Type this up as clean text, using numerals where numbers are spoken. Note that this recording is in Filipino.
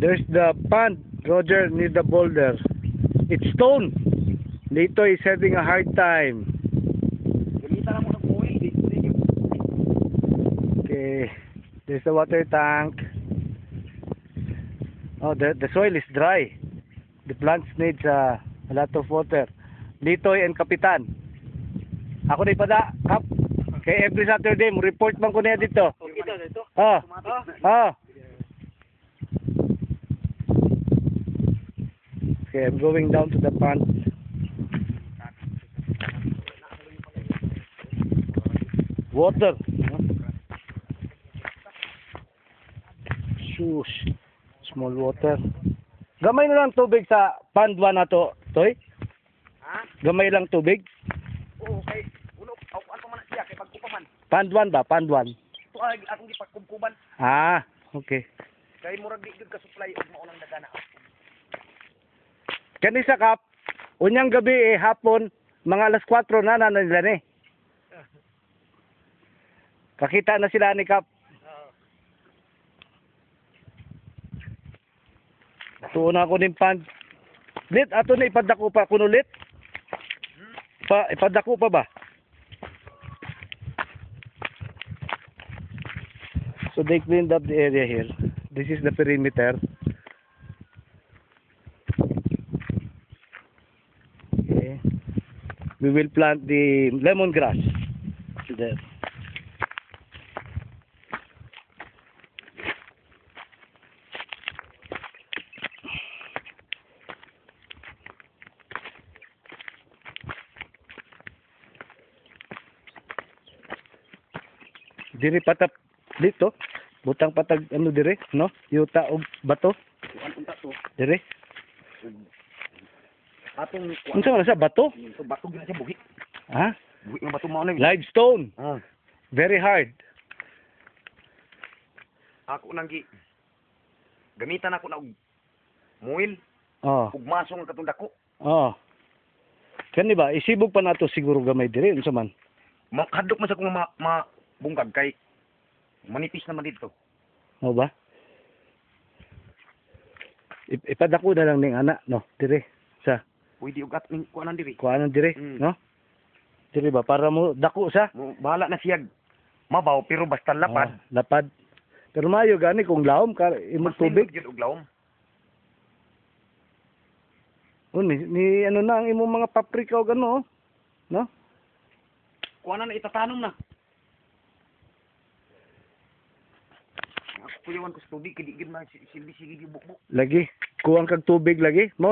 There's the pond, Roger, near the boulder. It's stone. Lito is having a hard time. Okay, there's the water tank. Oh, the soil is dry. The plants needs a lot of water. Litoy and Kapitan. Ako na ipada, Kap. Kay every Saturday, mo report man ko niya dito. Ah. Ah. Okay, I'm going down to the pond. Water. Shush. Small water. Gamay na lang tubig sa pond 1 na to, Toy? Ha? Gamay lang tubig? Oo, kay uno, ano man siya kay pagkupaman. Pond 1 ba? Pond 1. Ito ay akong gipagkubkuban. Ah, okay. Kay murag di gyud ka supply og maunang dagana. Kani sa Kap, unyang gabi hapon, mga alas 4 na nila ni. Kakita na sila ni Kap. Tuon ako ning pond. Lit, ato na ipadako pa kuno lit. Ipadako pa ba? So they cleaned up the area here. This is the perimeter. Okay. We will plant the lemongrass there. Diri patap dito, butang patag ano dire, no? Yuta og bato. Kuan unta to. Dire. Atong Unsa man sa bato? so bato gyud siya buhi. Ha? Buhi nga bato mao na. Limestone. Ah. Very hard. Ako nang gi gamitan ako na og muil Oh. ug maso nga katong dako. Oh. Kani ba isibog pa nato siguro gamay dire unsa man? Makadlok man sa kung bungkag kay manipis naman dito. Mo ba? Ipadako na lang ning ana, no? Dire sa Pwede og atning kuanan diri. kuanan dire, no? Dire ba para mo dako sa Bahala na siya mabaw pero basta lapad. Lapad. Pero mayo gani kung lawom ka imong tubig. Gyud og lawom. Ni ano na ang imong mga paprika o gano, no? Kuanan na itatanom na. Kuyawan ko sa tubig, kaya di gid man silbi sige bukbuk. Lagi kuwang kag tubig lagi. Mao